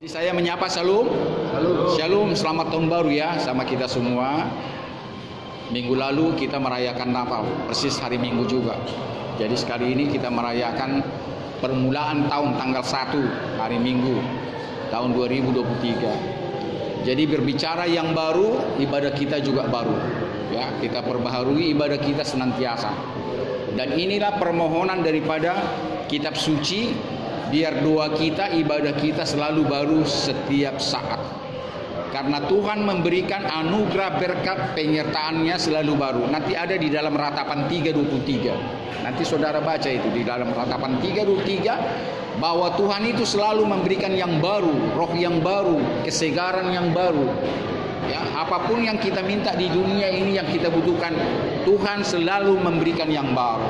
Saya menyapa Shalom. Shalom, selamat tahun baru ya sama kita semua. Minggu lalu kita merayakan Natal, persis hari Minggu juga. Jadi sekali ini kita merayakan permulaan tahun tanggal 1 hari Minggu tahun 2023. Jadi berbicara yang baru, ibadah kita juga baru. Ya, kita perbaharui ibadah kita senantiasa. Dan inilah permohonan daripada kitab suci, biar doa kita, ibadah kita selalu baru setiap saat. Karena Tuhan memberikan anugerah berkat penyertaannya selalu baru. Nanti ada di dalam Ratapan 3:23. Nanti saudara baca itu di dalam Ratapan 3:23 bahwa Tuhan itu selalu memberikan yang baru, roh yang baru, kesegaran yang baru. Ya, apapun yang kita minta di dunia ini yang kita butuhkan, Tuhan selalu memberikan yang baru.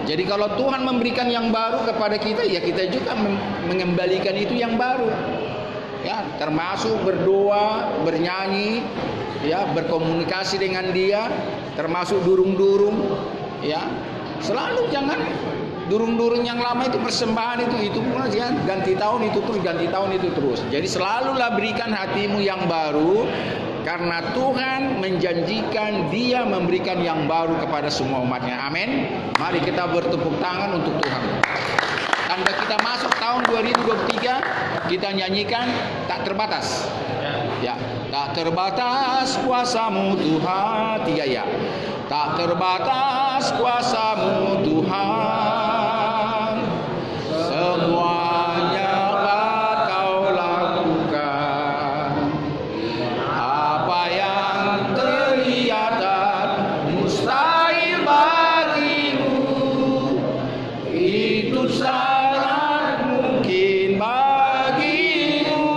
Jadi kalau Tuhan memberikan yang baru kepada kita, ya kita juga mengembalikan itu yang baru. Ya, termasuk berdoa, bernyanyi, ya, berkomunikasi dengan Dia, termasuk durung-durung, ya. Selalu jangan durung-durung yang lama itu persembahan itu pun ya, ganti tahun itu terus, ganti tahun itu terus. Jadi selalulah berikan hatimu yang baru. Karena Tuhan menjanjikan Dia memberikan yang baru kepada semua umatnya. Amin. Mari kita bertepuk tangan untuk Tuhan. Tanda kita masuk tahun 2023, kita nyanyikan tak terbatas. Ya, tak terbatas kuasa-Mu Tuhan. 3 ya. Tak terbatas kuasa-Mu Tuhan. Semuanya Kau lakukan. Apa yang kelihatan mustahil bagimu, itu sangat mungkin bagimu.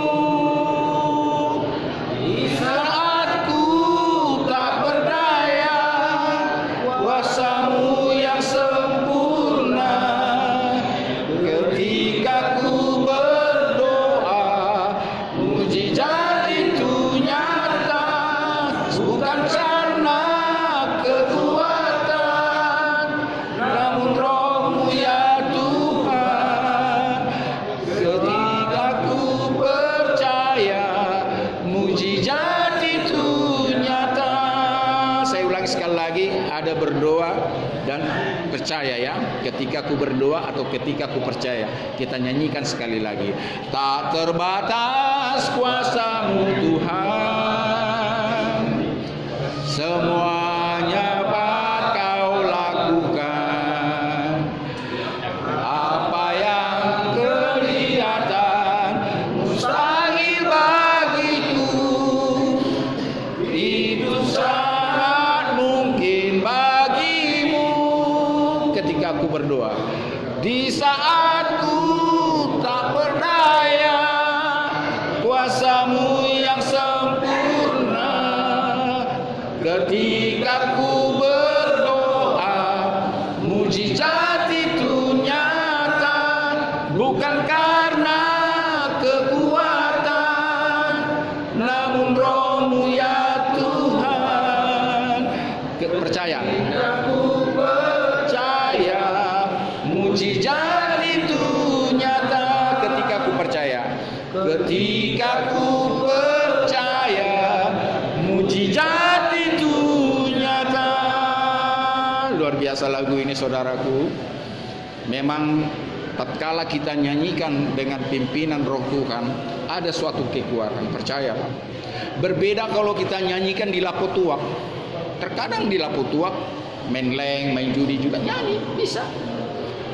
Di saat ku tak berdaya, kuasa-Mu yang sempurna. Ketika ku berdoa, mujizat itu nyata. Bukan karena kekuatan, namun Roh-Mu ya Tuhan. Ketika ku percaya, mujizat itu nyata. Saya ulangi sekali lagi, ada berdoa dan percaya ya. Ketika ku berdoa atau ketika ku percaya. Kita nyanyikan sekali lagi. Tak terbatas kuasa-Mu Tuhan. Semuanya dapat Kau lakukan. Apa yang kelihatan mustahil bagiku, itu sangat mungkin bagimu. Ketika aku berdoa, di saat ku tak berdaya, kuasa-Mu yang sempurna. Ketika ku berdoa, mujizat itu nyata. Bukan karena kekuatan, namun Roh-Mu ya Tuhan. Percaya. Aku percaya, mujizat itu nyata. Ketika ku percaya, ketika ku percaya, mujizat itu nyata. Luar biasa lagu ini saudaraku. Memang tatkala kita nyanyikan dengan pimpinan Roh Tuhan, ada suatu kekuatan, percayalah. Berbeda kalau kita nyanyikan di lapo tuak. Terkadang di lapo tuak main leng, main judi juga nyanyi, bisa.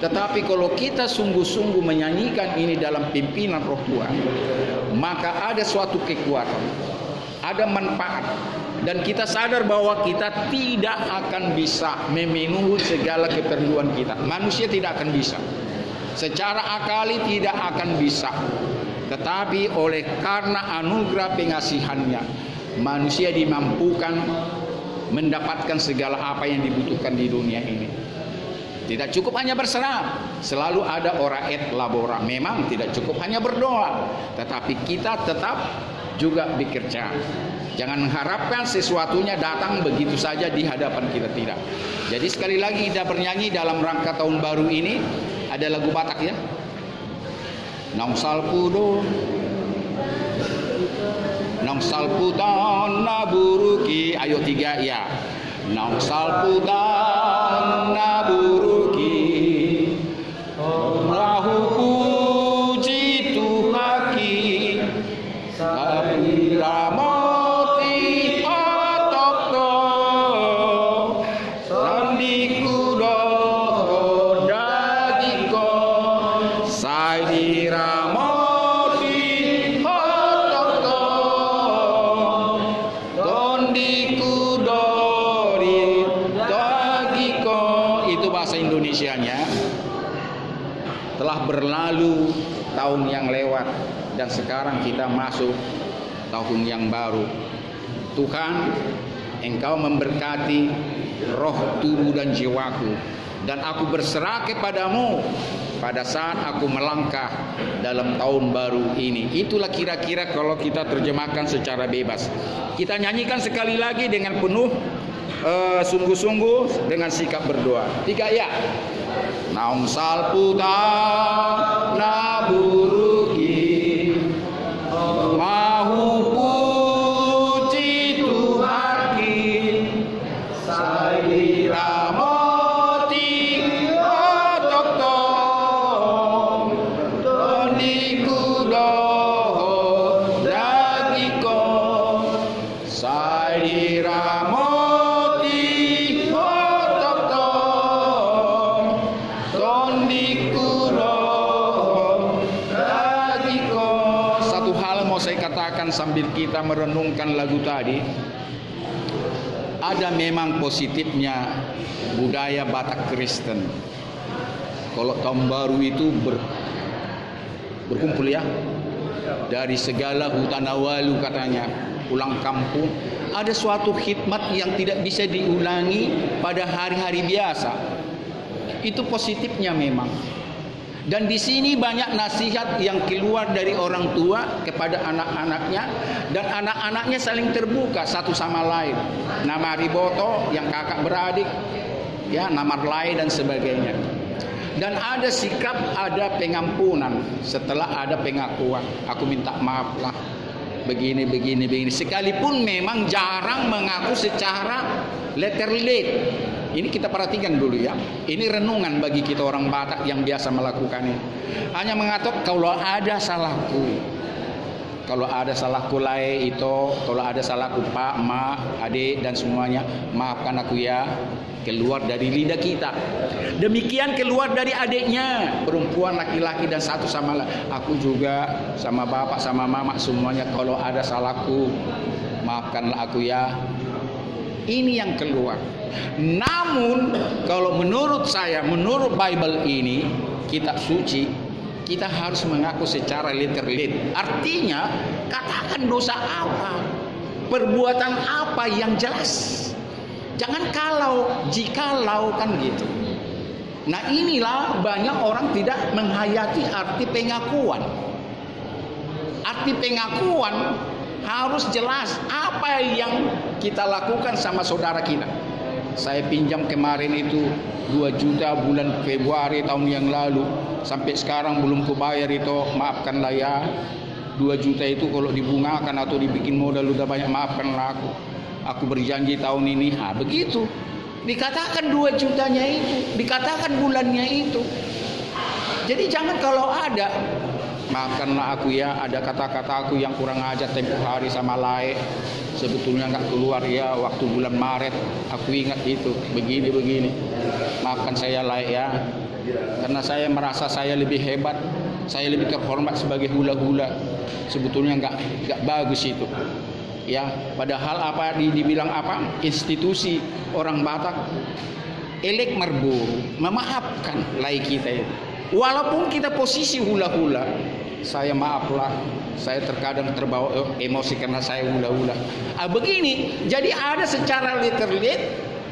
Tetapi kalau kita sungguh-sungguh menyanyikan ini dalam pimpinan Roh Tuhan, maka ada suatu kekuatan, ada manfaat. Dan kita sadar bahwa kita tidak akan bisa memenuhi segala keperluan kita. Manusia tidak akan bisa. Secara akali tidak akan bisa. Tetapi oleh karena anugerah pengasihannya, manusia dimampukan mendapatkan segala apa yang dibutuhkan di dunia ini. Tidak cukup hanya berserah, selalu ada ora et labora. Memang tidak cukup hanya berdoa, tetapi kita tetap juga bekerja. Jangan mengharapkan sesuatunya datang begitu saja di hadapan kita, tidak. Jadi sekali lagi kita bernyanyi dalam rangka tahun baru ini. Ada lagu Batak ya. Naung salpudo Nong salputan naburuki. Ayo 3 ya. Nong salputan naburuki. Rahu puji Tuhaki. Sabira moti otokto. Sandiku doho dagiko. Sabira Indonesianya. Telah berlalu tahun yang lewat dan sekarang kita masuk tahun yang baru. Tuhan, Engkau memberkati roh, tubuh dan jiwaku, dan aku berserah kepadamu pada saat aku melangkah dalam tahun baru ini. Itulah kira-kira kalau kita terjemahkan secara bebas. Kita nyanyikan sekali lagi dengan penuh sungguh-sungguh dengan sikap berdoa. 3 ya. Naum salputa naburuki. Mahu puji Tuhaki. Saira moti otokto. Doniku doho dagiko. Saira sambil kita merenungkan lagu tadi, ada memang positifnya budaya Batak Kristen. Kalau tahun baru itu berkumpul ya, dari segala hutan awalu katanya, pulang kampung. Ada suatu khidmat yang tidak bisa diulangi pada hari-hari biasa. Itu positifnya memang. Dan di sini banyak nasihat yang keluar dari orang tua kepada anak-anaknya, dan anak-anaknya saling terbuka satu sama lain. Nama riboto yang kakak beradik, ya, nama lain dan sebagainya. Dan ada sikap, ada pengampunan setelah ada pengakuan. Aku minta maaf lah, begini. Sekalipun memang jarang mengaku secara letter-lead. Ini kita perhatikan dulu ya. Ini renungan bagi kita orang Batak yang biasa melakukan ini. Hanya mengatakan kalau ada salahku. Kalau ada salahku lai itu, kalau ada salahku pak, ma, adik dan semuanya, maafkan aku ya. Keluar dari lidah kita. Demikian keluar dari adiknya, perempuan, laki-laki dan satu sama lain. Aku juga sama bapak sama mama semuanya, kalau ada salahku, maafkanlah aku ya. Ini yang keluar. Namun kalau menurut saya, menurut Bible ini, kitab suci, kita harus mengaku secara literal. Artinya, katakan dosa apa, perbuatan apa yang jelas. Jangan kalau, jikalau, kan gitu. Nah inilah banyak orang tidak menghayati arti pengakuan. Arti pengakuan harus jelas apa yang kita lakukan sama saudara kita. Saya pinjam kemarin itu 2 juta bulan Februari tahun yang lalu, sampai sekarang belum kubayar itu, maafkanlah ya. 2 juta itu kalau dibungakan atau dibikin modal udah banyak, maafkanlah aku. Aku berjanji tahun ini, begitu. Dikatakan 2 jutanya itu, dikatakan bulannya itu. Jadi jangan kalau ada, maafkanlah aku ya, ada kata-kata aku yang kurang ajar tempoh hari sama lain. Sebetulnya nggak keluar ya waktu bulan Maret. Aku ingat itu, begini. Maafkan saya laik ya. Karena saya merasa saya lebih hebat, saya lebih terhormat sebagai hula-hula. Sebetulnya nggak bagus itu. Ya, padahal apa dibilang apa? Institusi orang Batak elek merburu, memaafkan laik kita itu. Walaupun kita posisi hula-hula, saya maaflah, saya terkadang terbawa emosi karena saya hula-hula. Begini, jadi ada secara literal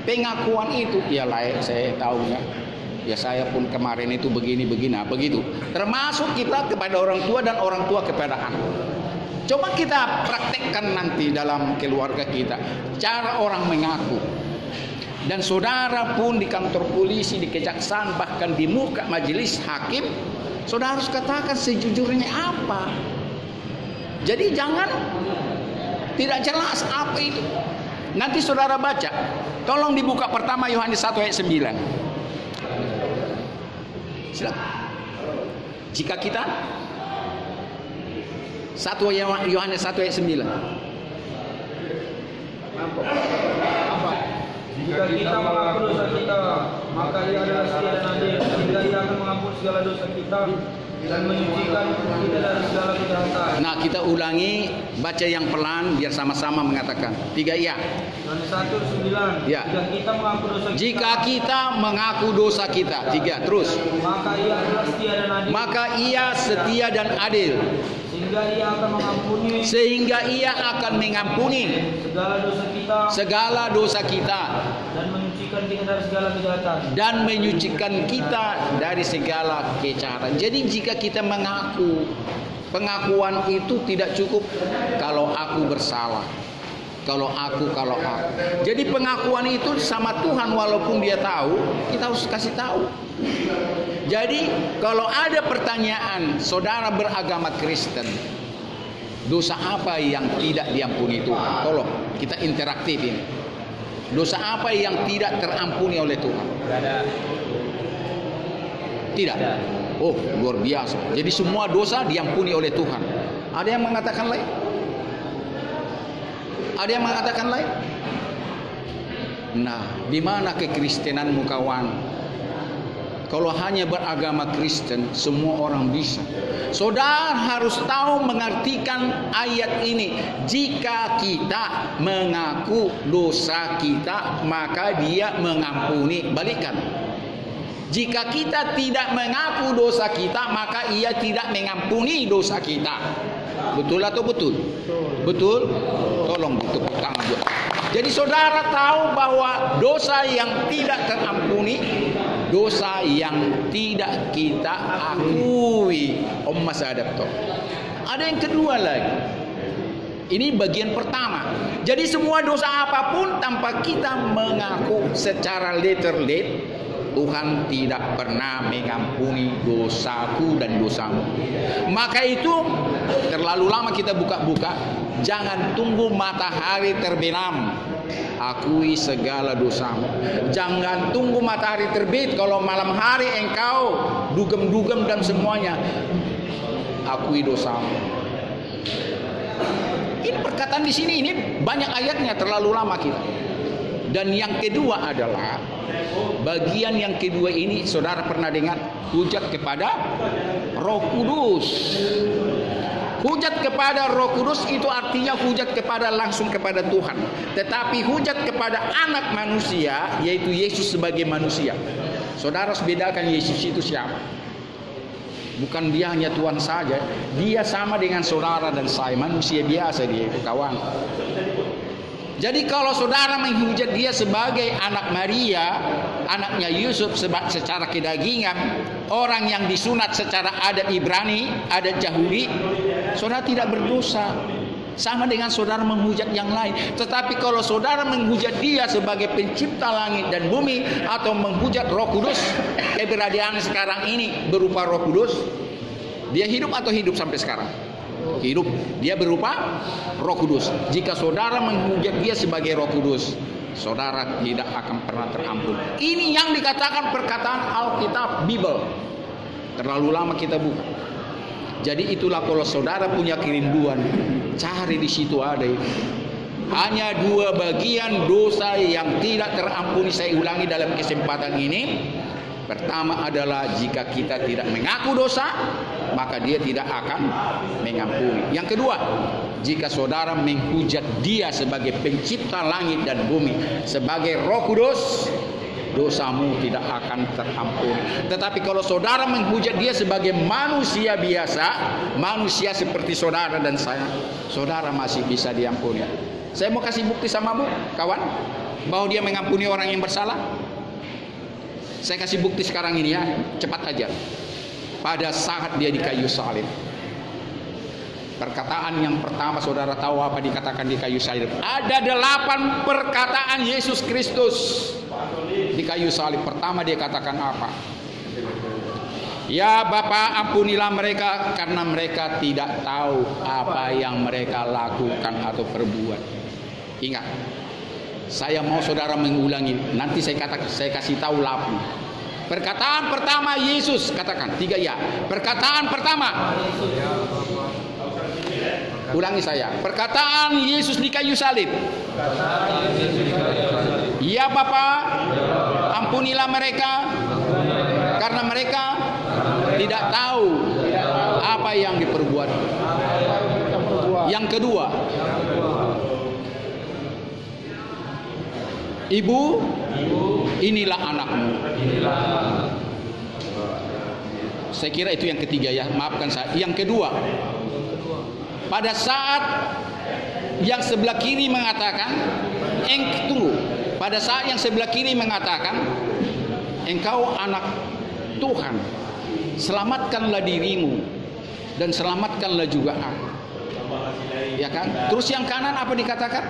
pengakuan itu. Ya layak, saya tahu ya. Ya saya pun kemarin itu begini, begitu. Termasuk kita kepada orang tua dan orang tua kepada anak. Coba kita praktekkan nanti dalam keluarga kita, cara orang mengaku. Dan saudara pun di kantor polisi, di kejaksaan, bahkan di muka majelis hakim, saudara harus katakan sejujurnya apa. Jadi jangan Tidak jelas apa itu. Nanti saudara baca. Tolong dibuka pertama Yohanes 1 ayat 9. Silakan. Jika kita 1 Yohanes 1 ayat 9. Jika kita mengaku dosa kita, maka Ia adalah setia dan adil, sehingga Ia akan mengampuni segala dosa kita dan menyucikan kita dari segala kejahatan. Nah, kita ulangi, baca yang pelan biar sama-sama mengatakan. 3 iya. Yohanes 1:9. Ya. Jika kita mengaku dosa kita, Jika kita mengaku dosa kita, 3 terus. maka Ia adalah setia dan adil, Maka Ia setia dan adil, sehingga Ia akan mengampuni sehingga Ia akan mengampuni segala dosa kita dan menyucikan kita dari segala kejahatan. menyucikan kita dari segala kejahatan. Jadi jika kita mengaku, pengakuan itu tidak cukup kalau aku bersalah. Kalau aku. Jadi pengakuan itu sama Tuhan walaupun dia tahu, kita harus kasih tahu. Jadi kalau ada pertanyaan, saudara beragama Kristen, dosa apa yang tidak diampuni Tuhan? Tolong kita interaktif ini. Dosa apa yang tidak terampuni oleh Tuhan? Tidak. Oh, luar biasa. Jadi semua dosa diampuni oleh Tuhan. Ada yang mengatakan lain? Ada yang mengatakan lain? Nah, di mana kekristenanmu kawan? Kalau hanya beragama Kristen, semua orang bisa. Saudara harus tahu mengartikan ayat ini. Jika kita mengaku dosa kita, maka Dia mengampuni. Balikan. Jika kita tidak mengaku dosa kita, maka Ia tidak mengampuni dosa kita. Betul atau betul? Betul? Tolong tepuk tangan buat. Jadi saudara tahu bahwa dosa yang tidak terampuni, dosa yang tidak kita akui. Om masih ada toh. Ada yang kedua lagi. Ini bagian pertama. Jadi semua dosa apapun tanpa kita mengaku secara literal, Tuhan tidak pernah mengampuni dosaku dan dosamu. Maka itu terlalu lama kita buka-buka. Jangan tunggu matahari terbenam, akui segala dosamu. Jangan tunggu matahari terbit. Kalau malam hari engkau dugem-dugem dan semuanya, akui dosamu. Ini perkataan di sini ini banyak ayatnya, terlalu lama kita. Dan yang kedua adalah bagian yang kedua ini, saudara pernah dengar hujat kepada Roh Kudus. Hujat kepada Roh Kudus itu artinya hujat kepada langsung kepada Tuhan. Tetapi hujat kepada anak manusia, yaitu Yesus sebagai manusia. Saudara harus bedakan Yesus itu siapa. Bukan dia hanya Tuhan saja. Dia sama dengan saudara dan saya, manusia biasa dia itu kawan. Jadi kalau saudara menghujat dia sebagai anak Maria, anaknya Yusuf secara kedagingan, orang yang disunat secara adat Ibrani, adat Yahudi, saudara tidak berdosa. Sama dengan saudara menghujat yang lain. Tetapi kalau saudara menghujat dia sebagai pencipta langit dan bumi, atau menghujat Roh Kudus, keberadaan sekarang ini berupa Roh Kudus, dia hidup atau hidup sampai sekarang? Hidup. Dia berupa Roh Kudus. Jika saudara menghujat dia sebagai Roh Kudus, saudara tidak akan pernah terampun. Ini yang dikatakan perkataan Alkitab, Bible. Terlalu lama kita buka. Jadi itulah kalau saudara punya kerinduan, cari di situ ada itu. Hanya dua bagian dosa yang tidak terampuni, saya ulangi dalam kesempatan ini. Pertama adalah jika kita tidak mengaku dosa, maka dia tidak akan mengampuni. Yang kedua, jika saudara menghujat dia sebagai pencipta langit dan bumi, sebagai Roh Kudus, dosamu tidak akan terampuni. Tetapi kalau saudara menghujat dia sebagai manusia biasa, manusia seperti saudara dan saya, saudara masih bisa diampuni. Saya mau kasih bukti sama bu, kawan, bahwa dia mengampuni orang yang bersalah. Saya kasih bukti sekarang ini ya, cepat aja. Pada saat dia di kayu salib, perkataan yang pertama, saudara tahu apa dikatakan di kayu salib? Ada 8 perkataan Yesus Kristus di kayu salib. Pertama dia katakan apa? Ya Bapa, ampunilah mereka karena mereka tidak tahu apa yang mereka lakukan atau perbuat. Ingat, saya mau saudara mengulangi. Nanti saya kasih tahu lapu. Perkataan pertama Yesus, katakan 3 ya. Perkataan pertama. Ulangi saya. Perkataan Yesus di kayu salib. Ya Bapa, ampunilah mereka karena mereka tidak tahu apa yang diperbuat. Yang kedua, Ibu, inilah anakmu. Saya kira itu yang ketiga ya, maafkan saya. Yang kedua, pada saat yang sebelah kiri mengatakan, pada saat yang sebelah kiri mengatakan, engkau anak Tuhan, selamatkanlah dirimu dan selamatkanlah juga aku. Ya kan? Terus yang kanan apa dikatakan?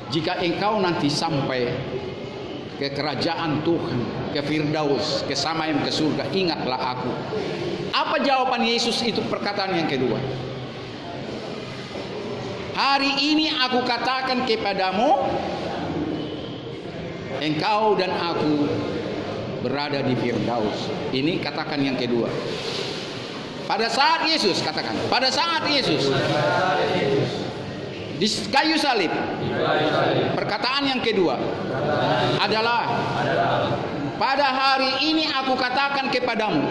Jika engkau nanti sampai ke kerajaan Tuhan, ke Firdaus, ke Samayim, ke surga, ingatlah aku. Apa jawaban Yesus itu perkataan yang kedua? Hari ini aku katakan kepadamu, engkau dan aku berada di Firdaus. Ini katakan yang kedua. Pada saat Yesus, katakan, pada saat Yesus di kayu salib, perkataan yang kedua adalah, pada hari ini aku katakan kepadamu,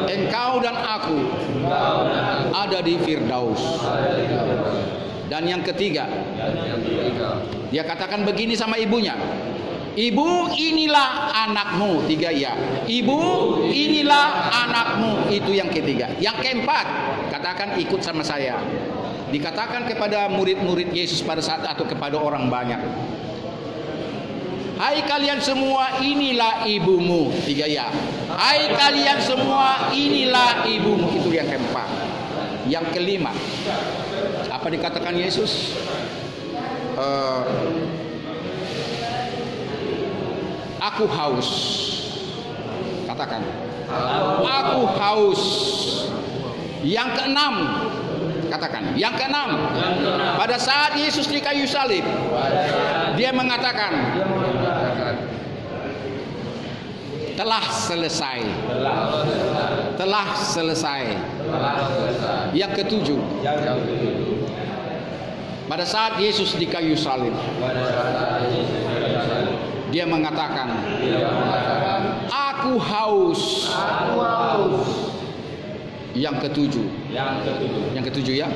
engkau dan aku ada di Firdaus. Dan yang ketiga, dia katakan begini sama ibunya, Ibu, inilah anakmu. 3 ya. Ibu, inilah anakmu. Itu yang ketiga. Yang keempat, katakan ikut sama saya. Dikatakan kepada murid-murid Yesus pada saat atau kepada orang banyak, hai kalian semua, inilah ibumu. 3 ya. Hai kalian semua, inilah ibumu. Itu yang keempat. Yang kelima, apa dikatakan Yesus? Aku haus. Katakan, aku haus. Yang keenam, katakan, yang keenam, pada saat Yesus di kayu salib, dia mengatakan, telah selesai. Telah selesai. Yang ketujuh, pada saat Yesus di kayu salib, dia mengatakan, aku haus. Yang ketujuh ya.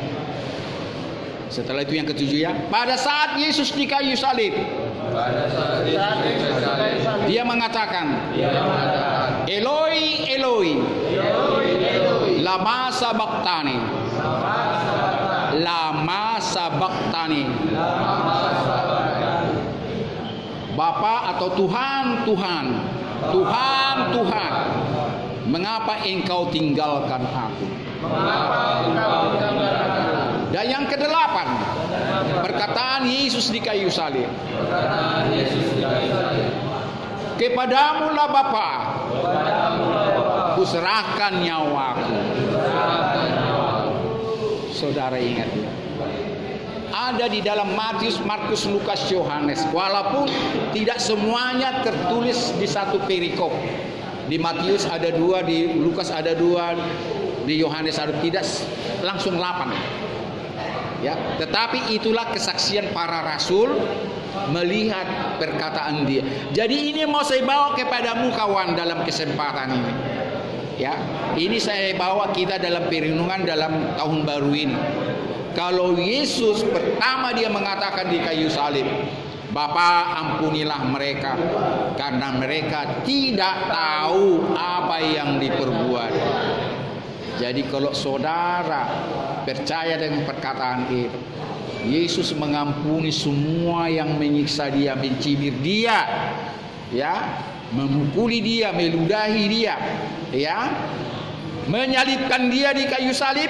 Setelah itu yang ketujuh ya. Pada saat Yesus di kayu salib, dia mengatakan, Eloi, Eloi, lama sabachthani. Lama sabachthani. Bapa atau Tuhan, Tuhan, Tuhan, Tuhan, mengapa engkau tinggalkan aku? Dan yang kedelapan, perkataan Yesus di kayu salib, kepadamulah Bapa, kuserahkan nyawaku. Saudara ingat ya, ada di dalam Matius, Markus, Lukas, Yohanes. Walaupun tidak semuanya tertulis di satu perikop. Di Matius ada 2, di Lukas ada 2, di Yohanes ada, tidak langsung 8. Ya, tetapi itulah kesaksian para rasul melihat perkataan dia. Jadi ini mau saya bawa kepadamu kawan dalam kesempatan ini. Ya, ini saya bawa kita dalam perenungan dalam tahun baru ini. Kalau Yesus pertama dia mengatakan di kayu salib, Bapa, ampunilah mereka karena mereka tidak tahu apa yang diperbuat. Jadi kalau saudara percaya dengan perkataan itu, Yesus mengampuni semua yang menyiksa dia, mencibir dia, ya, memukuli dia, meludahi dia, ya, menyalibkan dia di kayu salib.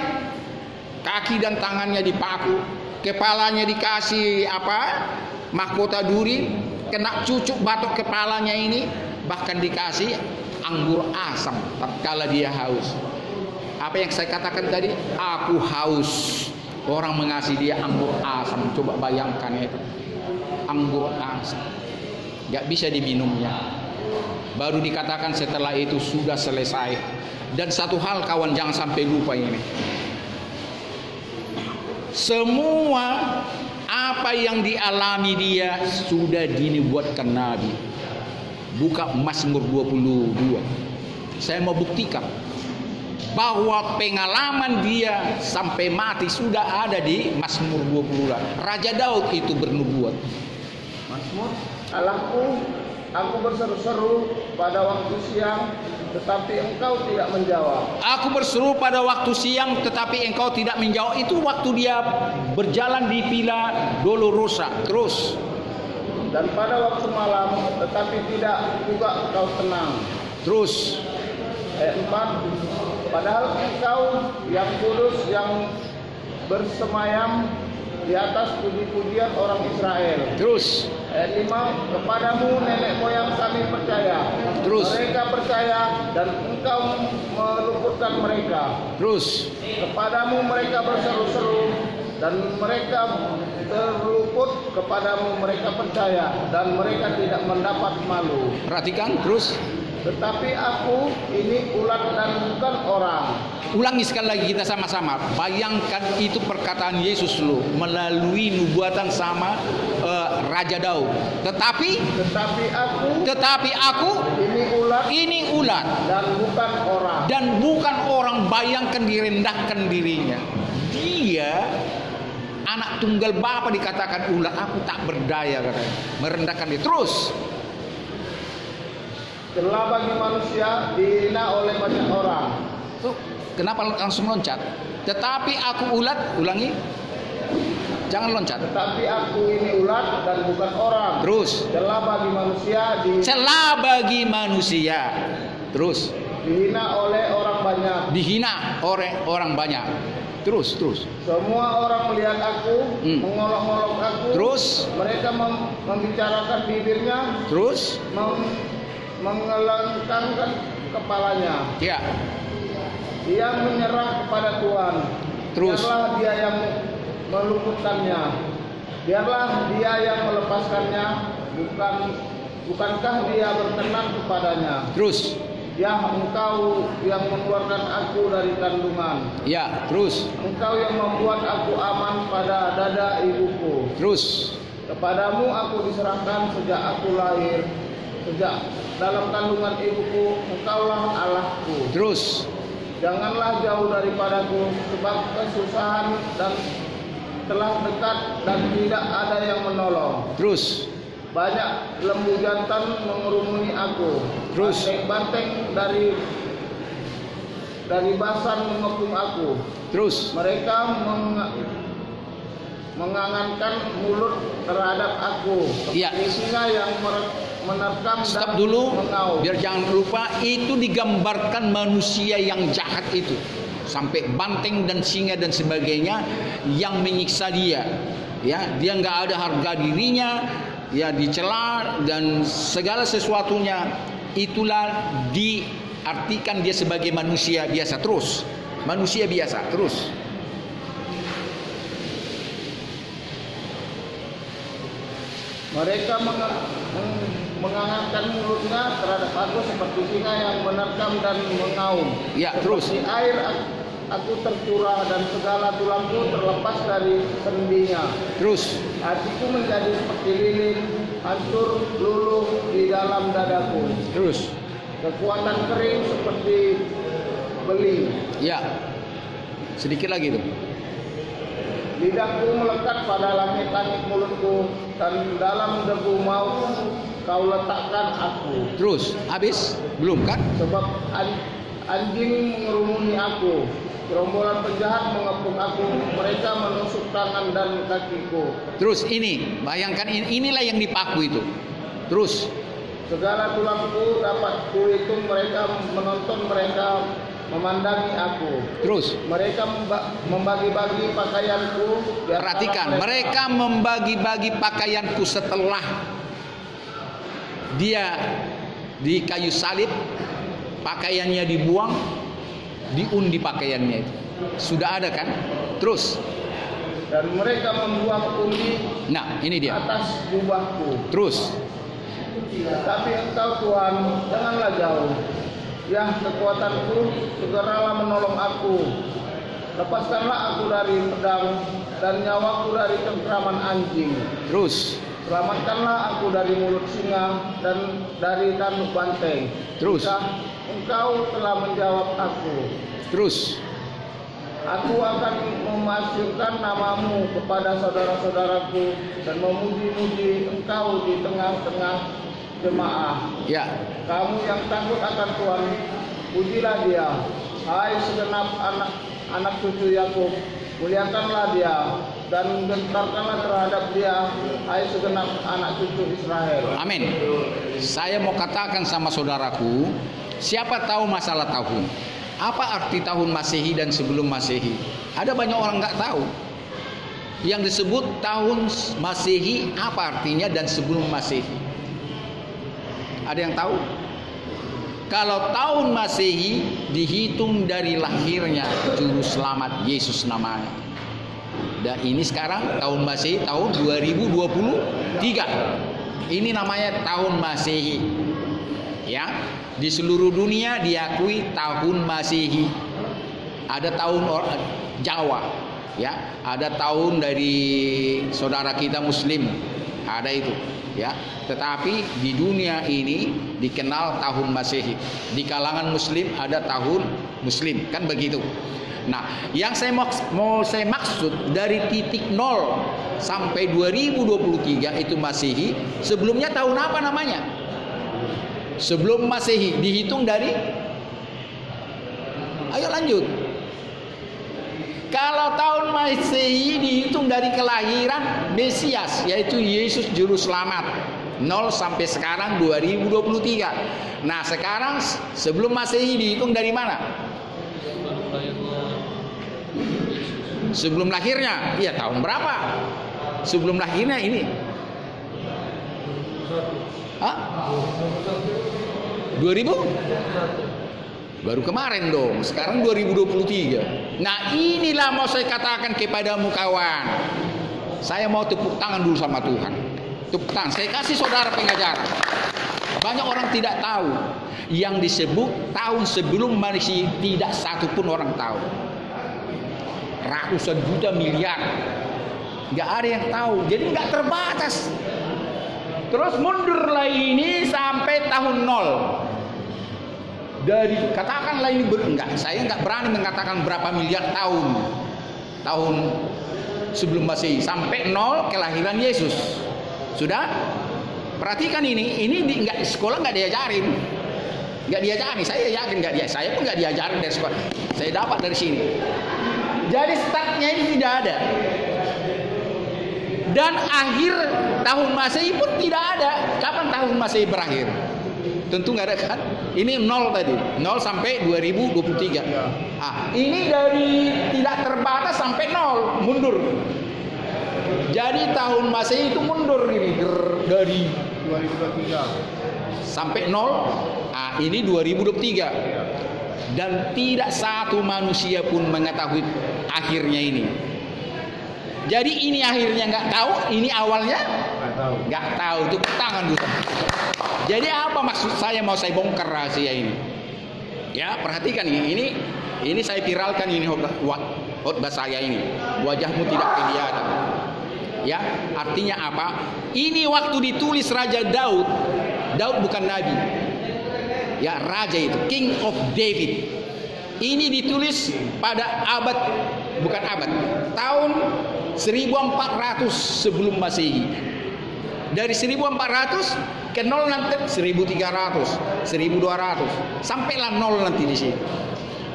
Kaki dan tangannya dipaku, kepalanya dikasih mahkota duri, kena cucuk batok kepalanya ini, bahkan dikasih anggur asam tatkala dia haus. Apa yang saya katakan tadi? Aku haus. Orang mengasih dia anggur asam. Coba bayangkan itu. Anggur asam. Gak bisa diminumnya. Baru dikatakan setelah itu sudah selesai. Dan satu hal kawan, jangan sampai lupa ini. Semua apa yang dialami dia sudah dinubuatkan Nabi. Buka Mazmur 22. Saya mau buktikan bahwa pengalaman dia sampai mati sudah ada di Mazmur 22. Raja Daud itu bernubuat. Mazmur, Allahku, aku berseru-seru pada waktu siang, tetapi engkau tidak menjawab. Aku berseru pada waktu siang, tetapi engkau tidak menjawab. Itu waktu dia berjalan di Villa Dolorosa. Terus. Dan pada waktu malam, tetapi tidak juga engkau tenang. Terus. Ayat 4. Padahal engkau yang kudus, yang bersemayam di atas puji-pujian orang Israel. Terus. Ayat 5. Kepadamu nenek moyang kami percaya. Terus. Mereka percaya dan engkau meluputkan mereka. Terus. Kepadamu mereka berseru-seru dan mereka terluput. Kepadamu mereka percaya dan mereka tidak mendapat malu. Perhatikan terus. Tetapi aku ini ulat dan bukan orang. Ulangi sekali lagi kita sama-sama. Bayangkan itu perkataan Yesus loh, melalui nubuatan sama Raja Daud. Tetapi aku ini ulat dan bukan orang. Bayangkan direndahkan dirinya. Dia anak tunggal Bapa dikatakan ulat. Aku tak berdaya katanya. Merendahkan dia. Terus. Celah bagi manusia dihina oleh banyak orang. Tuh, kenapa langsung loncat? Tetapi aku ulat, ulangi. Jangan loncat. Tetapi aku ini ulat dan bukan orang. Terus. Celah bagi manusia Terus. Dihina oleh orang banyak. Orang banyak. Terus. Semua orang melihat aku, mengolok-olok aku. Terus. Mereka membicarakan bibirnya. Terus. Mengelengkangkan kepalanya. Ya. Dia menyerah kepada Tuhan. Terus. Biarlah dia yang meluputkannya. Biarlah dia yang melepaskannya. Bukankah dia berkenan kepadanya? Terus. Ya, engkau yang mengeluarkan aku dari kandungan. Ya. Terus. Engkau yang membuat aku aman pada dada ibuku. Terus. Kepadamu aku diserahkan sejak aku lahir. Sejak dalam kandungan ibuku, engkaulah Allahku. Terus. Janganlah jauh daripadaku, sebab kesusahan dan telah dekat dan tidak ada yang menolong. Terus. Banyak lembu jantan mengerumuni aku. Terus. Banteng dari Basan mengepung aku. Terus. Mereka mengangankan mulut terhadap aku. Iya. Singa yang menerkam. Stop dan dulu, mengaum. biar jangan lupa itu digambarkan manusia yang jahat itu, sampai banteng dan singa dan sebagainya yang menyiksa dia. Ya, dia nggak ada harga dirinya, ya dicela dan segala sesuatunya. Itulah diartikan dia sebagai manusia biasa. Terus, manusia biasa. Terus. Mereka mengangankan mulutnya terhadap aku seperti singa yang menerkam dan mengaum. Ya, terus. Seperti air aku tercurah dan segala tulangku terlepas dari sendinya. Terus. Hatiku menjadi seperti lilin, hancur luluh di dalam dadaku. Terus. Kekuatan kering seperti beling. Ya. Sedikit lagi tuh. Lidahku melekat pada langit-langit mulutku, dan dalam debu maut kau letakkan aku. Terus, habis? Belum kan? Sebab anjing mengerumuni aku, gerombolan penjahat mengepung aku, mereka menusuk tangan dan kakiku. Terus ini, bayangkan inilah yang dipaku itu. Terus. Segala tulangku dapat kuhitung, mereka menonton, mereka memandangi aku. Terus. Mereka membagi-bagi pakaianku. Perhatikan, mereka membagi-bagi pakaianku setelah dia di kayu salib. pakaiannya dibuang, diundi pakaiannya itu. Sudah ada kan? Terus. Dan mereka membuang undi Nah, ini dia. atas jubahku. Terus. Tapi Engkau Tuhan, janganlah jauh. Ya kekuatanku, segeralah menolong aku. Lepaskanlah aku dari pedang dan nyawaku dari cengkraman anjing. Terus. Selamatkanlah aku dari mulut singa dan dari tanduk banteng. Terus. Jika Engkau telah menjawab aku, Terus. aku akan memasyurkan namamu kepada saudara-saudaraku dan memuji-muji Engkau di tengah-tengah jemaah. Ya. Kamu yang takut akan Tuhan, pujilah Dia. Hai segenap anak cucu Yakub, muliakanlah Dia dan gentarkanlah terhadap Dia. Hai segenap anak cucu Israel. Amin. Saya mau katakan sama saudaraku, siapa tahu masalah tahun? Apa arti tahun Masehi dan sebelum Masehi? Ada banyak orang nggak tahu. Yang disebut tahun Masehi apa artinya dan sebelum Masehi? Ada yang tahu? Kalau tahun Masehi dihitung dari lahirnya Juru Selamat Yesus namanya. Dan ini sekarang tahun Masehi tahun 2023. Ini namanya tahun Masehi. Ya. Di seluruh dunia diakui tahun Masehi. Ada tahun Jawa, ya. Ada tahun dari saudara kita Muslim, ada itu, ya. Tetapi di dunia ini dikenal tahun Masehi. Di kalangan Muslim ada tahun Muslim, kan begitu. Nah, yang saya mau saya maksud dari titik 0 sampai 2023 itu Masehi. Sebelumnya tahun apa namanya? Sebelum Masehi dihitung dari, ayo lanjut. Kalau tahun Masehi dihitung dari kelahiran Mesias, yaitu Yesus Juru Selamat, 0 sampai sekarang 2023. Nah sekarang sebelum Masehi dihitung dari mana? Sebelum lahirnya, iya tahun berapa? Sebelum lahirnya ini? Hah? 2000? Baru kemarin dong. Sekarang 2023. Nah inilah mau saya katakan kepadamu kawan. Saya mau tepuk tangan dulu sama Tuhan. Tepuk tangan. Saya kasih saudara pengajaran. Banyak orang tidak tahu. Yang disebut tahun sebelum Masehi tidak satu pun orang tahu. Ratusan juta miliar. Gak ada yang tahu. Jadi gak terbatas. Terus mundurlah ini sampai tahun 0. Dari katakanlah ini enggak, saya enggak berani mengatakan berapa miliar tahun sebelum Masehi sampai 0 kelahiran Yesus. Sudah? Perhatikan ini enggak sekolah enggak diajarin. Enggak diajarin, saya yakin enggak dia. Saya pun enggak diajarin dari sekolah. Saya dapat dari sini. Jadi startnya ini tidak ada. Dan akhir tahun Masehi pun tidak ada. Kapan tahun Masehi berakhir? Tentu nggak ada kan? Ini 0 tadi, 0 sampai 2023. Ini dari tidak terbatas sampai 0, mundur. Jadi tahun Masehi itu mundur ini dari 2023 sampai 0. Ini 2023. Dan tidak satu manusia pun mengetahui akhirnya ini. Jadi ini akhirnya nggak tahu, ini awalnya nggak tahu. Itu tangan dulu. Jadi apa maksud saya mau saya bongkar rahasia ini? Ya perhatikan ini saya viralkan ini khotbah saya ini. Wajahmu tidak kelihatan. Ya artinya apa? Ini waktu ditulis Raja Daud. Daud bukan nabi. Ya raja itu King of David. Ini ditulis pada tahun 1400 sebelum Masehi. Dari 1400 ke 0 nanti 1300, 1200, sampailah 0 nanti di sini.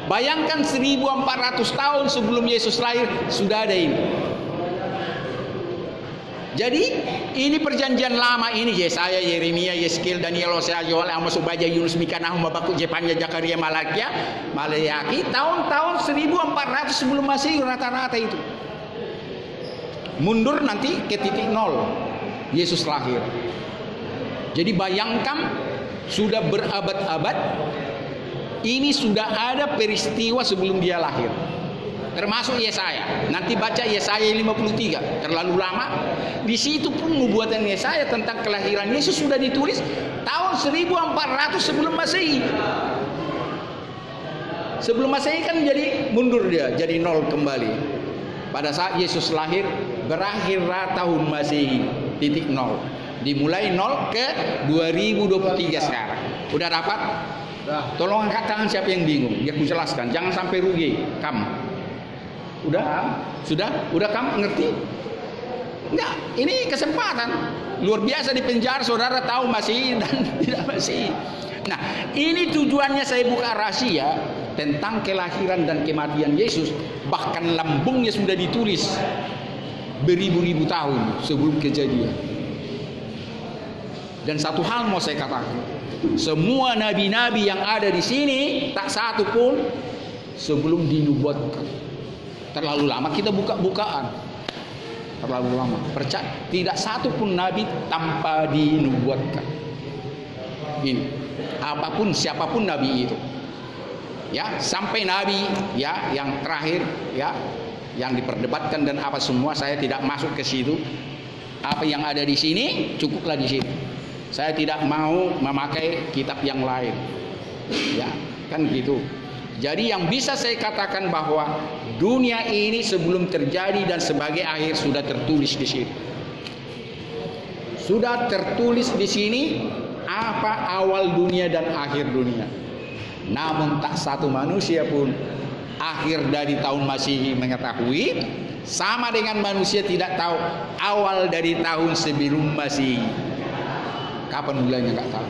Bayangkan 1400 tahun sebelum Yesus lahir sudah ada ini. Jadi ini perjanjian lama ini Yesaya, Yeremia, Yeskiel, Daniel, Hosea, Yoel, Amos, Obadya, Yunus, Mika, Nahum, Habakuk, Zefania, Zakaria, Malakia, Maleaki, tahun-tahun 1400 sebelum Masehi rata-rata itu. Mundur nanti ke titik 0. Yesus lahir. Jadi bayangkan sudah berabad-abad Ini sudah ada peristiwa sebelum dia lahir. Termasuk Yesaya. Nanti baca Yesaya 53, terlalu lama. Di situ pun nubuatan Yesaya tentang kelahiran Yesus sudah ditulis tahun 1400 sebelum Masehi. Sebelum Masehi kan jadi mundur dia, jadi nol kembali. Pada saat Yesus lahir, berakhirlah tahun Masehi, titik nol. Dimulai nol ke 2023 sekarang. Udah dapat? Tolong angkat tangan siapa yang bingung. Ya aku jelaskan, jangan sampai rugi. Kamu udah? Sudah? Udah kamu ngerti? Enggak, ini kesempatan luar biasa di penjara saudara tahu masih dan tidak masih. Nah, ini tujuannya saya buka rahasia tentang kelahiran dan kematian Yesus. Bahkan lambungnya sudah ditulis beribu-ribu tahun sebelum kejadian. Dan satu hal mau saya katakan, semua nabi-nabi yang ada di sini tak satu pun sebelum dinubuatkan. Terlalu lama kita buka-bukaan. Terlalu lama. Percaya tidak satu pun nabi tanpa dinubuatkan. Ini apapun siapapun nabi itu. Ya, sampai nabi ya yang terakhir ya yang diperdebatkan dan apa semua saya tidak masuk ke situ. Apa yang ada di sini cukuplah di sini. Saya tidak mau memakai kitab yang lain. Ya, kan gitu. Jadi yang bisa saya katakan bahwa dunia ini sebelum terjadi dan sebagai akhir sudah tertulis di sini. Sudah tertulis di sini apa awal dunia dan akhir dunia. Namun tak satu manusia pun akhir dari tahun Masehi mengetahui, sama dengan manusia tidak tahu awal dari tahun sebelum Masehi. Kapan mulainya nggak tahu.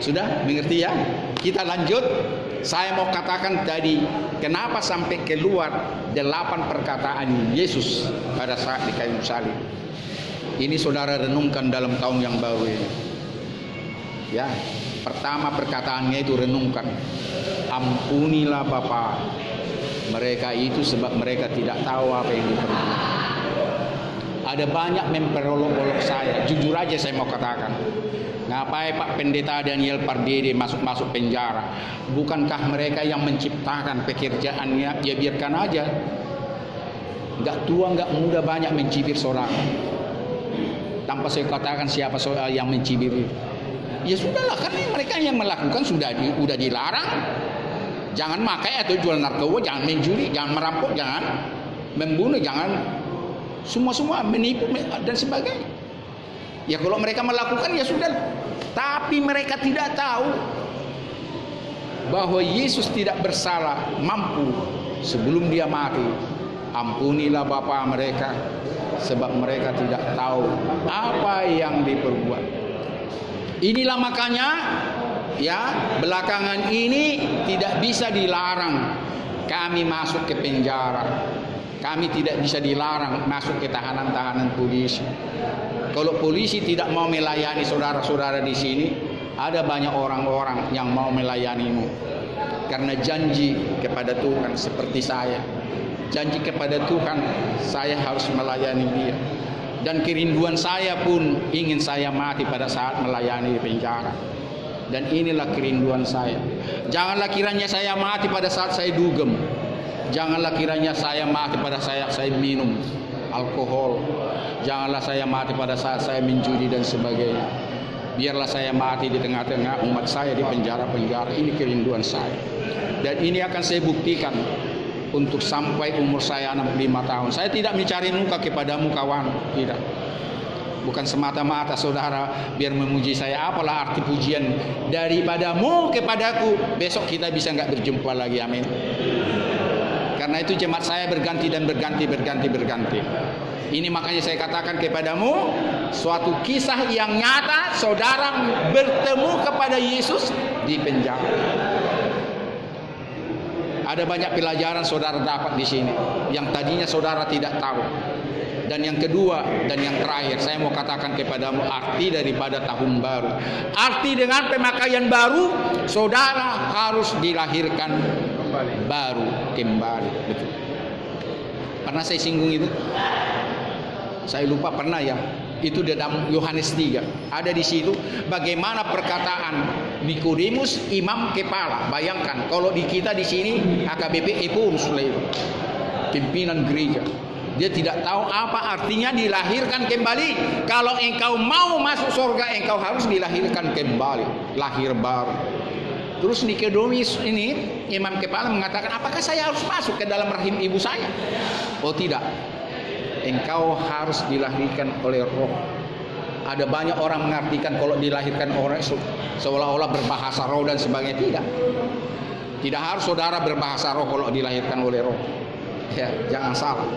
Sudah mengerti ya? Kita lanjut. Saya mau katakan tadi, kenapa sampai keluar 8 perkataan Yesus pada saat di kayu salib. Ini saudara renungkan dalam tahun yang baru ini. Ya, pertama perkataannya itu renungkan. Ampunilah Bapa mereka itu sebab mereka tidak tahu apa yang diperbuat. Ada banyak memperolok-olok saya. Jujur aja saya mau katakan. Ngapain Pak Pendeta Daniel Pardede masuk penjara? Bukankah mereka yang menciptakan pekerjaannya? Ya biarkan aja. Enggak tua, enggak muda banyak mencibir saudara. Tanpa saya katakan siapa yang mencibir itu. Ya sudahlah, karena mereka yang melakukan sudah dilarang. Jangan makai atau jual narkoba, jangan mencuri, jangan merampok, jangan membunuh, jangan semua menipu dan sebagainya. Ya kalau mereka melakukan ya sudah. Tapi mereka tidak tahu bahwa Yesus tidak bersalah, mampu sebelum dia mati. Ampunilah Bapa mereka sebab mereka tidak tahu apa yang diperbuat. Inilah makanya ya belakangan ini tidak bisa dilarang kami masuk ke penjara. Kami tidak bisa dilarang masuk ke tahanan-tahanan polisi. Kalau polisi tidak mau melayani saudara-saudara di sini, ada banyak orang-orang yang mau melayanimu. Karena janji kepada Tuhan seperti saya. Janji kepada Tuhan, saya harus melayani dia. Dan kerinduan saya pun ingin saya mati pada saat melayani di penjara. Dan inilah kerinduan saya. Janganlah kiranya saya mati pada saat saya dugem. Janganlah kiranya saya mati pada saat saya minum alkohol. Janganlah saya mati pada saat saya menjudi dan sebagainya. Biarlah saya mati di tengah-tengah umat saya di penjara-penjara. Ini kerinduan saya. Dan ini akan saya buktikan untuk sampai umur saya 65 tahun. Saya tidak mencari muka kepadamu kawan. Tidak. Bukan semata-mata saudara biar memuji saya. Apalah arti pujian daripadamu kepadaku. Besok kita bisa nggak berjumpa lagi. Amin. Karena itu jemaat saya berganti dan berganti. Ini makanya saya katakan kepadamu, suatu kisah yang nyata saudara bertemu kepada Yesus di penjara. Ada banyak pelajaran saudara dapat di sini yang tadinya saudara tidak tahu. Dan yang kedua dan yang terakhir, saya mau katakan kepadamu arti daripada tahun baru. Arti dengan pemakaian baru, saudara harus dilahirkan kembali. Betul. Pernah saya singgung itu? Saya lupa pernah ya. Itu dalam Yohanes 3. Ada di situ bagaimana perkataan Nikodemus, imam kepala. Bayangkan kalau di kita di sini AKBP Epurus, pimpinan gereja. Dia tidak tahu apa artinya dilahirkan kembali. Kalau engkau mau masuk surga, engkau harus dilahirkan kembali, lahir baru. Terus Nikodemus ini imam kepala mengatakan, apakah saya harus masuk ke dalam rahim ibu saya? Oh tidak, engkau harus dilahirkan oleh roh. Ada banyak orang mengartikan kalau dilahirkan orang seolah-olah berbahasa roh dan sebagainya. Tidak harus saudara berbahasa roh kalau dilahirkan oleh roh. Ya, jangan salah.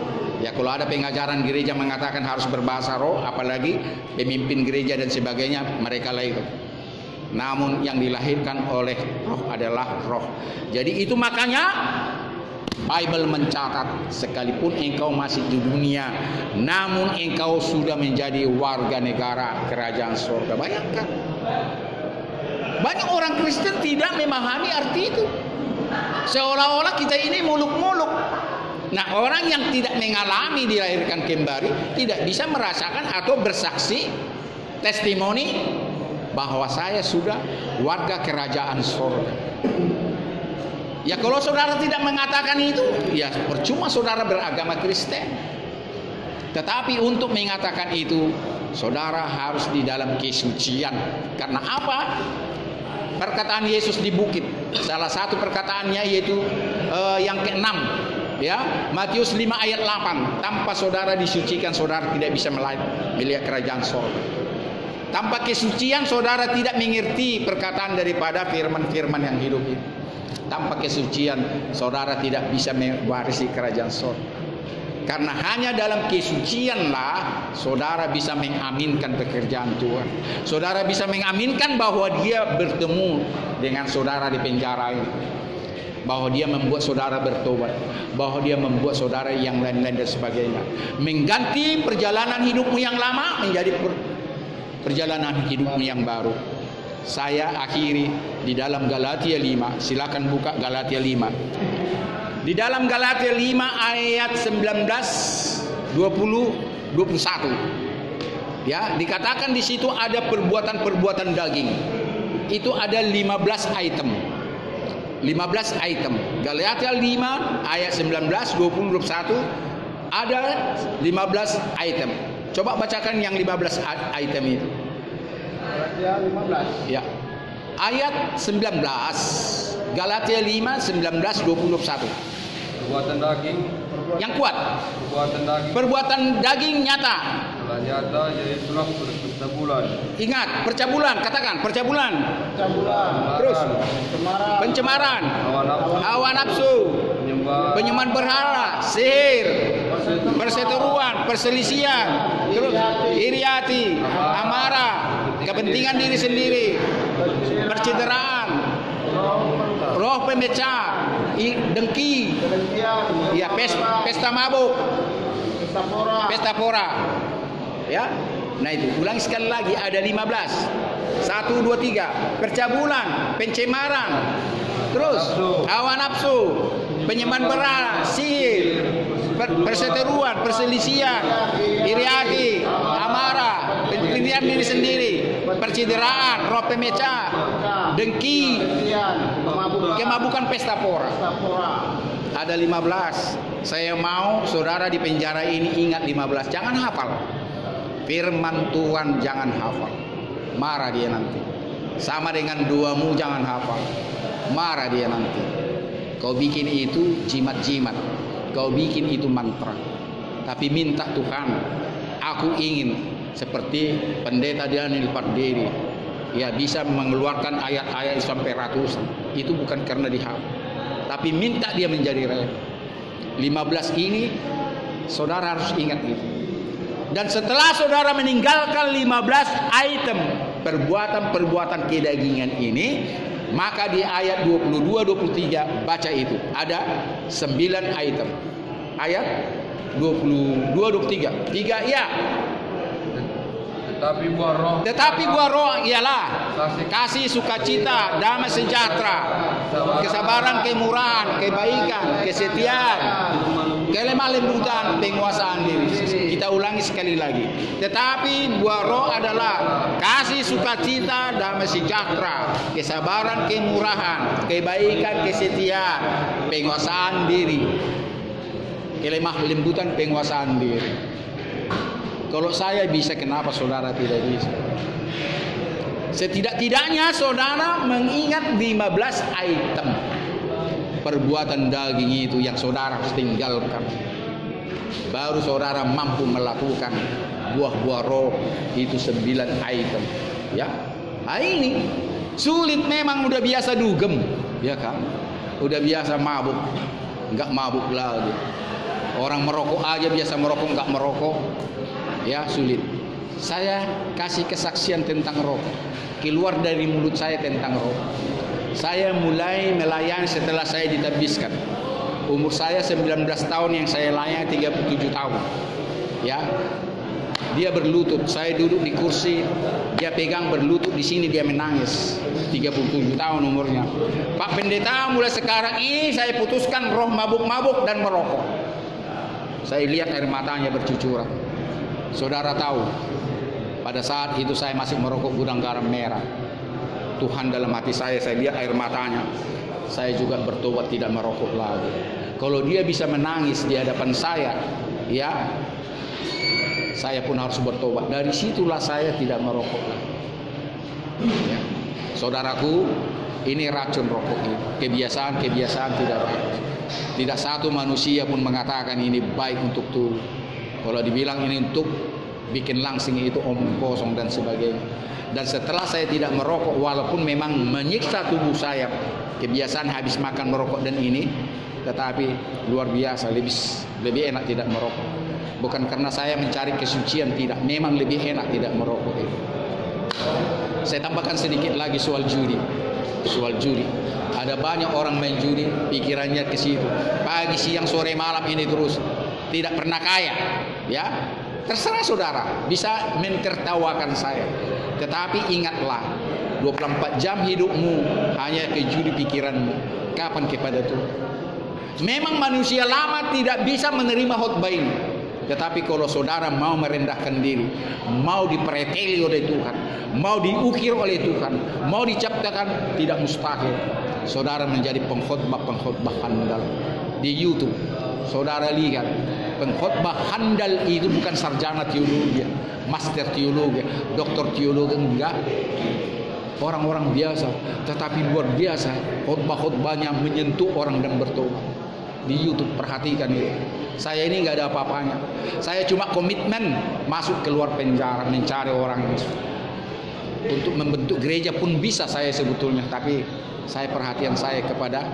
Ya, kalau ada pengajaran gereja mengatakan harus berbahasa roh, apalagi pemimpin gereja dan sebagainya, mereka lahir. Namun yang dilahirkan oleh roh adalah roh. Jadi itu makanya Bible mencatat, sekalipun engkau masih di dunia, namun engkau sudah menjadi warga negara kerajaan surga. Bayangkan, banyak orang Kristen tidak memahami arti itu. Seolah-olah kita ini muluk-muluk. Nah, orang yang tidak mengalami dilahirkan kembali tidak bisa merasakan atau bersaksi testimoni bahwa saya sudah warga kerajaan surga. Ya, kalau saudara tidak mengatakan itu, ya percuma saudara beragama Kristen. Tetapi untuk mengatakan itu, saudara harus di dalam kesucian. Karena apa? Perkataan Yesus di bukit, salah satu perkataannya yaitu yang ke-6, ya, Matius 5 ayat 8. Tanpa saudara disucikan, saudara tidak bisa melihat kerajaan surga. Tanpa kesucian, saudara tidak mengerti perkataan daripada firman-firman yang hidup itu. Tanpa kesucian, saudara tidak bisa mewarisi kerajaan surga. Karena hanya dalam kesucianlah saudara bisa mengaminkan pekerjaan Tuhan. Saudara bisa mengaminkan bahwa dia bertemu dengan saudara di penjara ini, bahwa dia membuat saudara bertobat, bahwa dia membuat saudara yang lain-lain dan sebagainya, mengganti perjalanan hidupmu yang lama menjadi perjalanan hidupmu yang baru. Saya akhiri di dalam Galatia 5. Silakan buka Galatia 5. Di dalam Galatia 5 ayat 19, 20, 21. Ya, dikatakan di situ ada perbuatan-perbuatan daging. Itu ada 15 item. 15 item. Galatia 5 ayat 19, 20, 21 ada 15 item. Coba bacakan yang 15 item itu. Galatia 15. Ya. Ayat 19. Galatia 5 19 21. Perbuatan daging Yang kuat. Perbuatan daging nyata. telah nyata, yaitulah percabulan. Ingat, percabulan, katakan percabulan. Percabulan. Terus Pencemaran. pencemaran, hawa nafsu, penyembahan berhala, sihir, perseteruan, perselisihan, terus iri hati, amarah, kepentingan diri sendiri, percideraan, roh pemecah, dengki, ya pesta mabuk, pesta pora. Ya. Nah itu, ulang sekali lagi, ada 15. 1, 2, 3. Percabulan, pencemaran, terus hawa nafsu, penyembahan berhala, sihir, perseteruan, perselisihan, iri hati, amarah, kepentingan diri sendiri, percideraan, roh pemecah, dengki, kemabukan, pesta pora. Ada 15. Saya mau saudara di penjara ini ingat 15. Jangan hafal. Firman Tuhan jangan hafal. Marah dia nanti. Sama dengan doamu jangan hafal. Marah dia nanti. Kau bikin itu jimat-jimat. Kau bikin itu mantra. Tapi minta Tuhan, aku ingin seperti pendeta Daniel Pardede, ya, bisa mengeluarkan ayat-ayat sampai ratusan. Itu bukan karena dihafal, tapi minta dia menjadi rela. 15 ini saudara harus ingat itu. Dan setelah saudara meninggalkan 15 item perbuatan-perbuatan kedagingan ini, maka di ayat 22-23 baca itu ada 9 item. Ayat 22-23. 3 ya. Tetapi buah roh ialah kasih, sukacita, damai sejahtera, kesabaran, kemurahan, kebaikan, kesetiaan, kelemah lembutan, penguasaan diri. Kita ulangi sekali lagi. Tetapi buah roh adalah kasih, sukacita, damai sejahtera, kesabaran, kemurahan, kebaikan, kesetiaan, penguasaan diri. Kelemah lembutan, penguasaan diri. Kalau saya bisa, kenapa saudara tidak bisa? Setidak-tidaknya saudara mengingat 15 item perbuatan daging itu yang saudara harus tinggalkan. Baru saudara mampu melakukan buah-buah roh itu 9 item. Ya, ini sulit memang, udah biasa dugem, ya kan? Udah biasa mabuk, enggak mabuk lagi. Orang merokok aja biasa merokok, enggak merokok. Ya, sulit. Saya kasih kesaksian tentang rokok. Keluar dari mulut saya tentang rokok. Saya mulai melayani setelah saya ditabiskan. Umur saya 19 tahun, yang saya layani 37 tahun. Ya. Dia berlutut, saya duduk di kursi, dia pegang berlutut di sini, dia menangis. 37 tahun umurnya. Pak Pendeta, mulai sekarang ini saya putuskan roh mabuk-mabuk dan merokok. Saya lihat air matanya bercucuran. Saudara tahu, pada saat itu saya masih merokok gudang garam merah. Tuhan dalam hati saya lihat air matanya. Saya juga bertobat, tidak merokok lagi. Kalau dia bisa menangis di hadapan saya, ya, saya pun harus bertobat. Dari situlah saya tidak merokok lagi. Ya. Saudaraku, ini racun rokok ini. Kebiasaan tidak baik. Tidak satu manusia pun mengatakan ini baik untuk tubuh. Kalau dibilang ini untuk bikin langsing, itu omong kosong dan sebagainya. Dan setelah saya tidak merokok, walaupun memang menyiksa tubuh saya, kebiasaan habis makan merokok dan ini, tetapi luar biasa, lebih enak tidak merokok. Bukan karena saya mencari kesucian, tidak, memang lebih enak tidak merokok itu. Saya tambahkan sedikit lagi soal judi. Ada banyak orang main judi, pikirannya ke situ. Pagi, siang, sore, malam ini terus. Tidak pernah kaya, ya. Terserah saudara, bisa mentertawakan saya. Tetapi ingatlah, 24 jam hidupmu hanya ke judi pikiranmu. Kapan kepada Tuhan? Memang manusia lama tidak bisa menerima khotbah ini. Tetapi kalau saudara mau merendahkan diri, mau dipreteli oleh Tuhan, mau diukir oleh Tuhan, mau diciptakan, tidak mustahil saudara menjadi pengkhotbah handal. Di YouTube saudara lihat, pengkhotbah handal itu bukan sarjana teologi, master teologi, doktor teologi, enggak. Orang-orang biasa, tetapi luar biasa khotbah-khotbahnya menyentuh orang dan bertobat. Di YouTube perhatikan itu. Saya ini nggak ada apa-apanya. Saya cuma komitmen masuk keluar penjara, mencari orang untuk membentuk gereja pun bisa saya sebetulnya, tapi saya perhatian saya kepada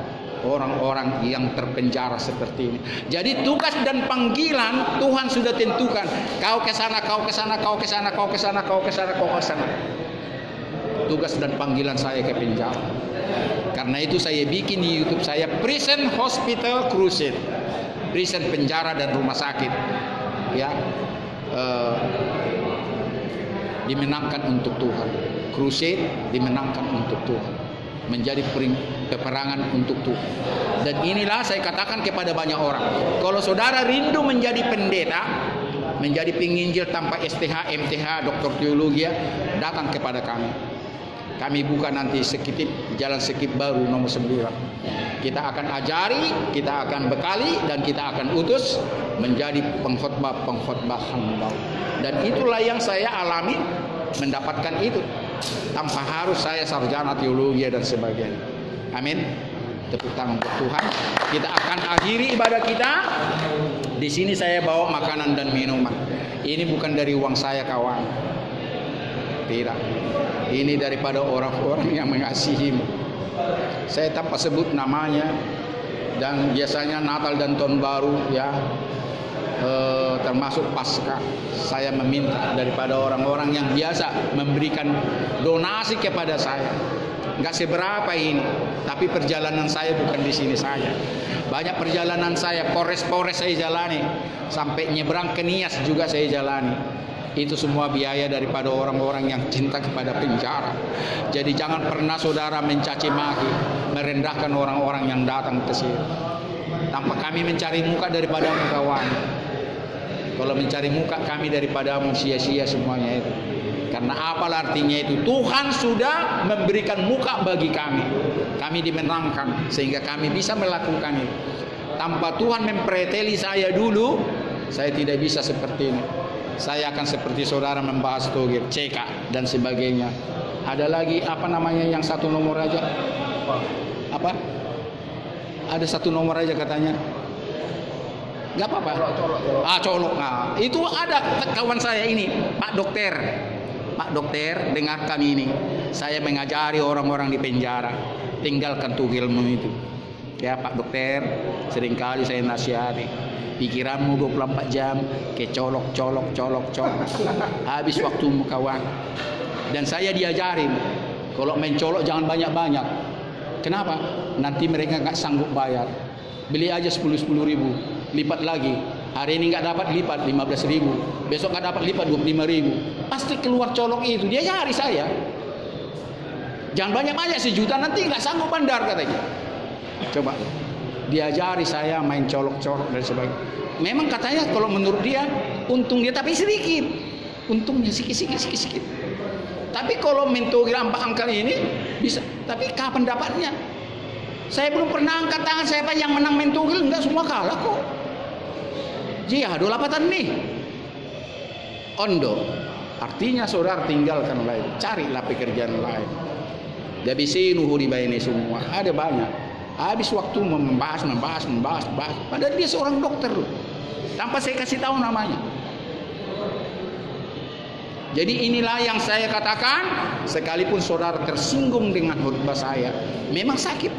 orang-orang yang terpenjara seperti ini. Jadi tugas dan panggilan Tuhan sudah tentukan. Kau ke sana, kau ke sana, kau ke sana, kau ke sana, kau ke sana, kau ke sana. Tugas dan panggilan saya ke penjara. Karena itu saya bikin di YouTube saya Prison Hospital Crusade. Prison, penjara dan rumah sakit. Ya. Dimenangkan untuk Tuhan. Crusade dimenangkan untuk Tuhan. Menjadi peperangan untuk Tuhan. Dan inilah saya katakan kepada banyak orang, kalau saudara rindu menjadi pendeta, menjadi penginjil tanpa STH, MTH, doktor teologi, datang kepada kami. Kami buka nanti sekitip, jalan sekip baru nomor 9. Kita akan ajari, kita akan bekali, dan kita akan utus menjadi pengkhotbah handal. Dan itulah yang saya alami, mendapatkan itu tanpa harus saya sarjana teologi dan sebagainya. Amin. Tepuk tangan untuk Tuhan. Kita akan akhiri ibadah kita. Di sini saya bawa makanan dan minuman. Ini bukan dari uang saya, kawan. Tidak. Ini daripada orang-orang yang mengasihimu. Saya tanpa sebut namanya. Dan biasanya Natal dan Tahun Baru, ya, termasuk Paskah, saya meminta daripada orang-orang yang biasa memberikan donasi kepada saya. Enggak seberapa ini, tapi perjalanan saya bukan di sini saja. Banyak perjalanan saya, Polres saya jalani, sampai nyebrang ke Nias juga saya jalani. Itu semua biaya daripada orang-orang yang cinta kepada penjara. Jadi jangan pernah saudara mencaci maki, merendahkan orang-orang yang datang ke sini. tanpa kami mencari muka daripadamu kawan. Kalau mencari muka kami daripadamu sia-sia semuanya itu. Karena apalah artinya itu? Tuhan sudah memberikan muka bagi kami. Kami dimenangkan sehingga kami bisa melakukan itu. Tanpa Tuhan mempreteli saya dulu, saya tidak bisa seperti ini. Saya akan seperti saudara membahas togir, CK dan sebagainya. Ada lagi apa namanya yang satu nomor aja? Apa? Ada satu nomor aja katanya. Gak apa-apa. Colok. Nah, itu ada kawan saya ini, Pak Dokter. Pak Dokter, dengarkan ini. Saya mengajari orang-orang di penjara, tinggalkan tuh ilmu itu. Ya Pak Dokter, seringkali saya nasihati. Pikiranmu 24 jam ke colok. Habis waktumu kawan. Dan saya diajarin, kalau main colok jangan banyak-banyak. Kenapa? Nanti mereka nggak sanggup bayar. Beli aja 10 ribu, lipat lagi. Hari ini nggak dapat lipat 15 ribu, besok nggak dapat lipat 25 ribu. Pasti keluar colok itu. Dia cari saya. Jangan banyak-banyak, 1 juta nanti nggak sanggup bandar katanya. Coba diajari saya main colok-colok dan sebagainya. Memang katanya kalau menurut dia untung dia tapi sedikit. Untungnya sedikit. Tapi kalau main togel angka ini bisa. Tapi kapan dapatnya? Saya belum pernah angkat tangan saya Pak yang menang main togel, enggak, semua kalah kok. Jihad lapatan nih. Ondo. Artinya saudara tinggalkan lain, carilah pekerjaan lain. Jadi nuhuri ini semua, ada banyak. Habis waktu membahas. Padahal dia seorang dokter loh. Tanpa saya kasih tahu namanya. Jadi inilah yang saya katakan, sekalipun saudara tersinggung dengan khutbah saya, memang sakit.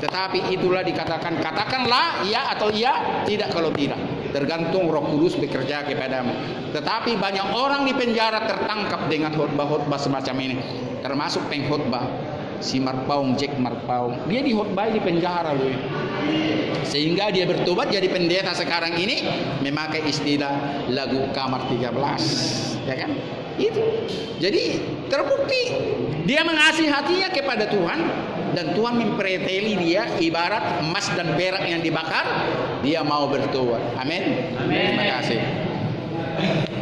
Tetapi itulah dikatakan, katakanlah ya atau iya, tidak kalau tidak. Tergantung Roh Kudus bekerja kepadamu. Tetapi banyak orang di penjara tertangkap dengan khutbah-khutbah semacam ini. Termasuk pengkhutbah si Marpaung, Jack Marpaung. Dia dihutbah di penjara loh. Sehingga dia bertobat jadi pendeta sekarang ini memakai istilah lagu kamar 13. Ya kan? Itu. Jadi terbukti dia mengasihi hatinya kepada Tuhan dan Tuhan mempreteli dia ibarat emas dan perak yang dibakar, dia mau bertobat. Amin. Terima kasih.